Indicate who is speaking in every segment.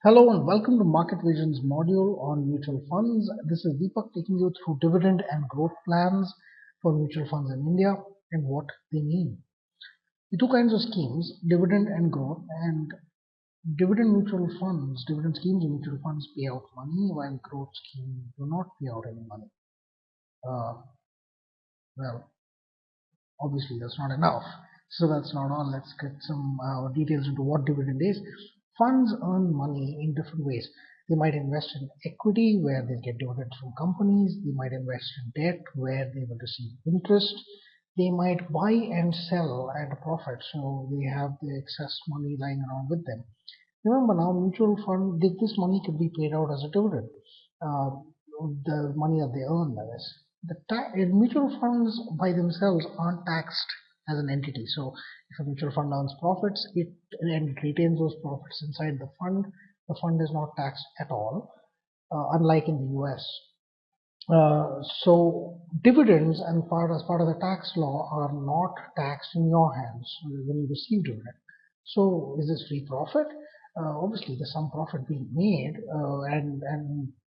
Speaker 1: Hello and welcome to Market Vision's module on mutual funds. This is Deepak taking you through dividend and growth plans for mutual funds in India and what they mean. The two kinds of schemes, dividend and growth, and dividend schemes in mutual funds pay out money while growth schemes do not pay out any money. Well, obviously that's not enough. So that's not all. Let's get some details into what dividend is. Funds earn money in different ways. They might invest in equity where they get dividends from companies. They might invest in debt where they will receive interest. They might buy and sell at a profit, so they have the excess money lying around with them. Remember now, mutual fund, this money could be paid out as a dividend. Uh, the money that they earn, that is. Mutual funds by themselves aren't taxed as an entity. So if a mutual fund earns profits, and it retains those profits inside the fund is not taxed at all, unlike in the US. So dividends and as part of the tax law are not taxed in your hands when you receive dividend. So is this free profit? Obviously, there's some profit being made, and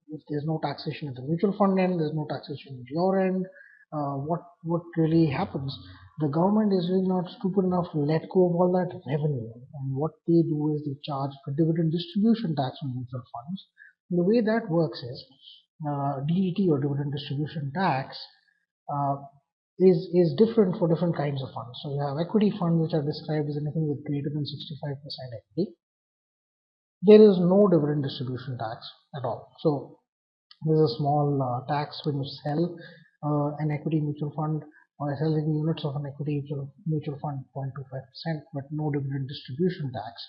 Speaker 1: if there's no taxation at the mutual fund end, there's no taxation at your end. What really happens? The government is really not stupid enough to let go of all that revenue, and what they do is they charge a dividend distribution tax on mutual funds. And the way that works is DDT or dividend distribution tax uh, is different for different kinds of funds. So you have equity funds which are described as anything with greater than 65% equity. There is no dividend distribution tax at all. So there's a small tax when you sell an equity mutual fund or selling units of an equity mutual fund, 0.25%, but no dividend distribution tax.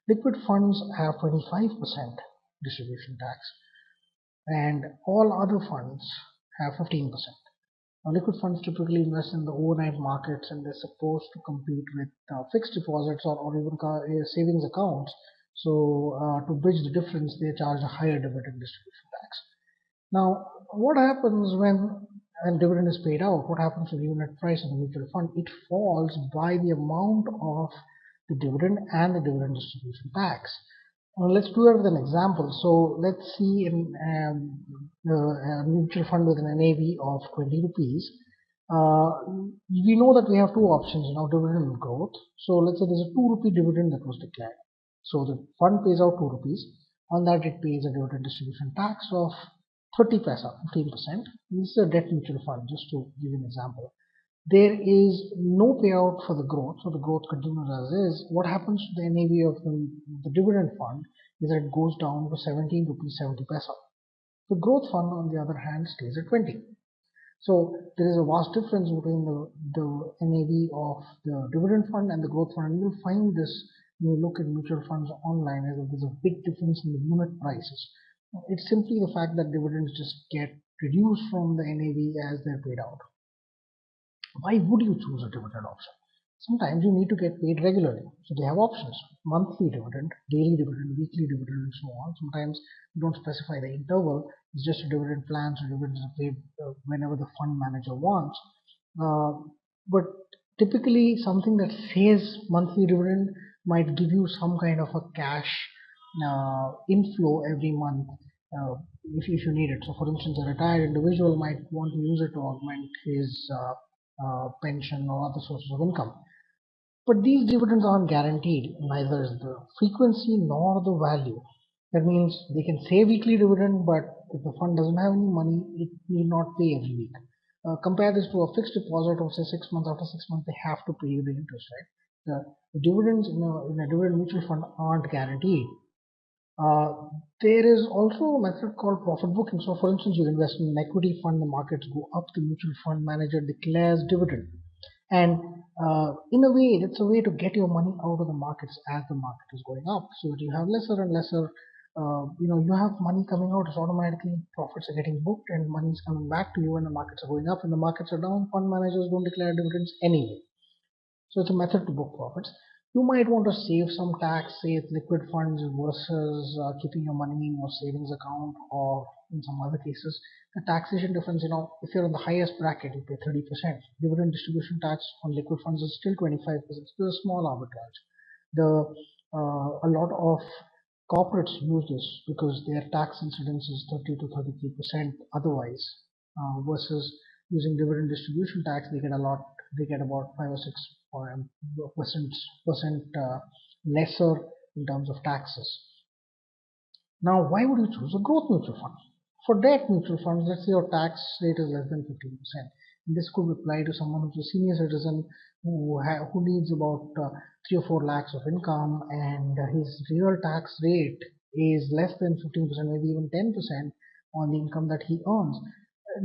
Speaker 1: Liquid funds have 25% distribution tax, and all other funds have 15%. Now, liquid funds typically invest in the overnight markets, and they're supposed to compete with fixed deposits or even savings accounts. So to bridge the difference, they charge a higher dividend distribution tax. Now, what happens when a dividend is paid out? What happens to the unit price of the mutual fund? It falls by the amount of the dividend and the dividend distribution tax. Let's do it with an example. So let's see a mutual fund with an NAV of 20 rupees. We know that we have two options now, dividend and growth. So let's say there's a 2 rupee dividend that was declared. So the fund pays out 2 rupees. On that it pays a dividend distribution tax of 30 paisa, 15%. This is a debt mutual fund, just to give you an example. There is no payout for the growth, so the growth continues as is. What happens to the NAV of the dividend fund is that it goes down to 17 rupees 70 paisa. The growth fund, on the other hand, stays at 20. So there is a vast difference between the NAV of the dividend fund and the growth fund. And you'll find this when you look at mutual funds online, as there's a big difference in the unit prices. It's simply the fact that dividends just get reduced from the NAV as they're paid out. Why would you choose a dividend option? Sometimes you need to get paid regularly. So they have options: monthly dividend, daily dividend, weekly dividend, and so on. Sometimes you don't specify the interval. It's just a dividend plan, so dividends are paid whenever the fund manager wants. But typically something that says monthly dividend might give you some kind of a cash inflow every month if you need it. So for instance, a retired individual might want to use it to augment his pension or other sources of income. But these dividends aren't guaranteed, neither is the frequency nor the value. That means they can say weekly dividend, but if the fund doesn't have any money, it need not pay every week. Compare this to a fixed deposit of say 6 months. After 6 months, they have to pay you the interest, right? The dividends in a dividend mutual fund aren't guaranteed. There is also a method called profit booking. So, for instance, you invest in an equity fund, the markets go up, the mutual fund manager declares dividend. And in a way, that's a way to get your money out of the markets as the market is going up. So that you have lesser and lesser, you have money coming out, so automatically profits are getting booked and money is coming back to you when the markets are going up. When the markets are down, fund managers don't declare dividends anyway. So it's a method to book profits. You might want to save some tax, say it's liquid funds versus keeping your money in your savings account, or in some other cases, the taxation difference, if you're in the highest bracket, you pay 30%. Dividend distribution tax on liquid funds is still 25%. It's a small arbitrage. A lot of corporates use this because their tax incidence is 30 to 33% otherwise, versus using dividend distribution tax, they get a lot, they get about 5 or 6 percent lesser in terms of taxes. Now, why would you choose a growth mutual fund? For debt mutual funds, let's say your tax rate is less than 15%. And this could apply to someone who's a senior citizen who needs about 3 or 4 lakhs of income, and his real tax rate is less than 15%, maybe even 10% on the income that he earns.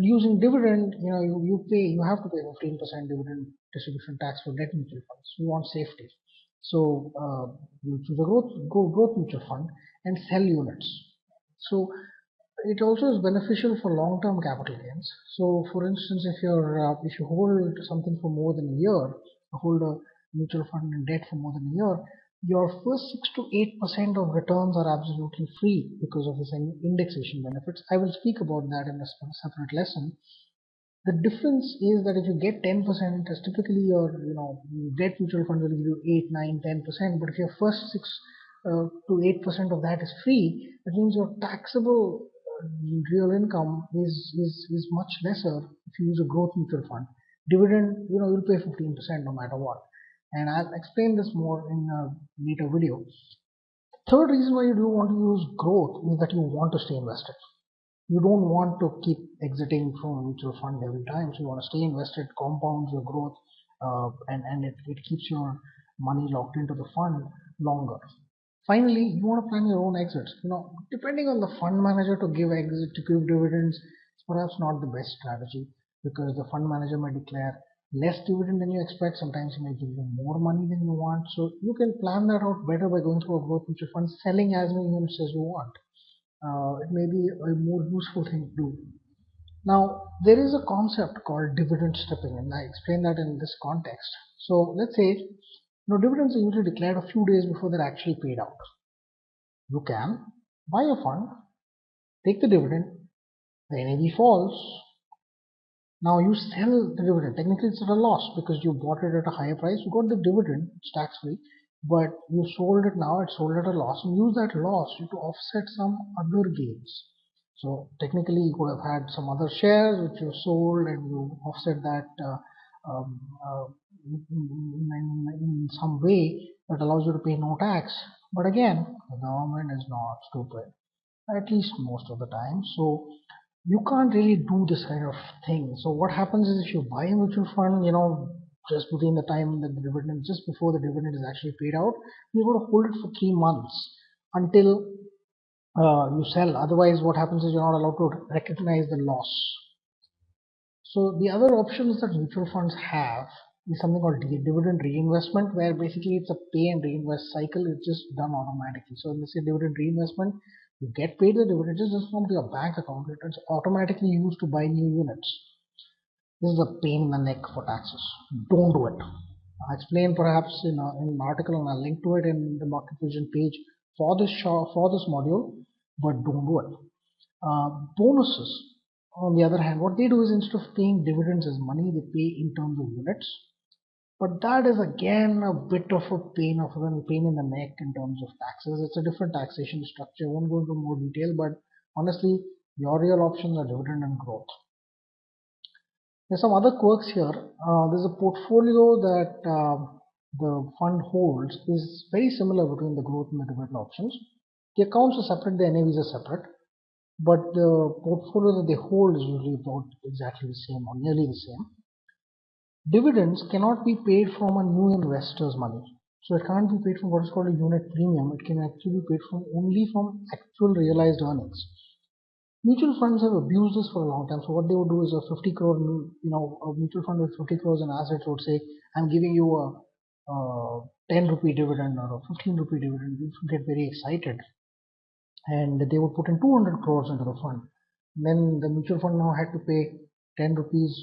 Speaker 1: Using dividend, you have to pay 15% dividend distribution tax for debt mutual funds. You want safety. So you choose a growth mutual fund and sell units. So it also is beneficial for long-term capital gains. So for instance, if you hold something for more than a year, hold a mutual fund and debt for more than a year, your first 6 to 8% of returns are absolutely free because of this indexation benefits. I will speak about that in a separate lesson. The difference is that if you get 10% interest, typically your debt mutual fund will give you 8, 9, 10%. But if your first 6 to 8% of that is free, that means your taxable real income is much lesser if you use a growth mutual fund. Dividend, you'll pay 15% no matter what. And I'll explain this more in a later video. Third reason why you do want to use growth is that you want to stay invested. You don't want to keep exiting from a mutual fund every time. So you want to stay invested, compound your growth, and it keeps your money locked into the fund longer. Finally, you want to plan your own exits. Depending on the fund manager to give dividends, it's perhaps not the best strategy because the fund manager may declare less dividend than you expect. Sometimes he may give you more money than you want. So you can plan that out better by going through a growth mutual fund, selling as many units as you want. It may be a more useful thing to do. Now, there is a concept called dividend stripping, and I explain that in this context. So let's say dividends are usually declared a few days before they're actually paid out. You can buy a fund, take the dividend, the NAV falls. Now you sell the dividend. Technically it's at a loss because you bought it at a higher price. You got the dividend, it's tax free, but you sold it now, it's sold at a loss, and use that loss to offset some other gains. So technically you could have had some other shares which you sold and you offset that in some way that allows you to pay no tax. But again, the government is not stupid, at least most of the time. So you can't really do this kind of thing. So what happens is if you buy a mutual fund, just between the time that the dividend, just before the dividend is actually paid out, you're going to hold it for 3 months until you sell. Otherwise, what happens is you're not allowed to recognize the loss. So the other options that mutual funds have is something called dividend reinvestment, where basically it's a pay and reinvest cycle. It's just done automatically. So let's say dividend reinvestment, you get paid the dividend, it just comes to your bank account. It's automatically used to buy new units. This is a pain in the neck for taxes. Don't do it. I'll explain perhaps in an article, and I'll link to it in the market vision page for this module, but don't do it. Bonuses, on the other hand, what they do is instead of paying dividends as money, they pay in terms of units. But that is again a bit of a pain in the neck in terms of taxes. It's a different taxation structure. I won't go into more detail, but honestly, your real options are dividend and growth. There's some other quirks here. There's a portfolio that the fund holds is very similar between the growth and the dividend options. The accounts are separate, the NAVs are separate, but the portfolio that they hold is usually about exactly the same or nearly the same. Dividends cannot be paid from a new investor's money. So it can't be paid from what is called a unit premium. It can actually be paid only from actual realized earnings. Mutual funds have abused this for a long time. So what they would do is a 50 crore, a mutual fund with 50 crores in assets would say, I'm giving you a 10 rupee dividend or a 15 rupee dividend. You get very excited. And they would put in 200 crores into the fund. And then the mutual fund now had to pay 10 rupees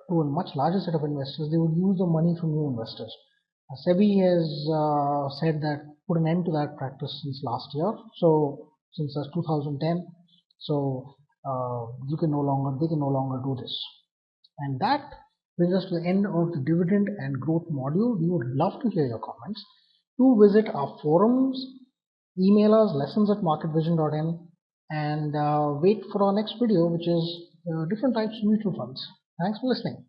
Speaker 1: to a much larger set of investors. They would use the money from new investors. SEBI has said that, put an end to that practice since last year. So since 2010, so they can no longer do this. And that brings us to the end of the dividend and growth module. We would love to hear your comments. Do visit our forums email us lessons@marketvision.in, and wait for our next video, which is different types of mutual funds. Thanks for listening.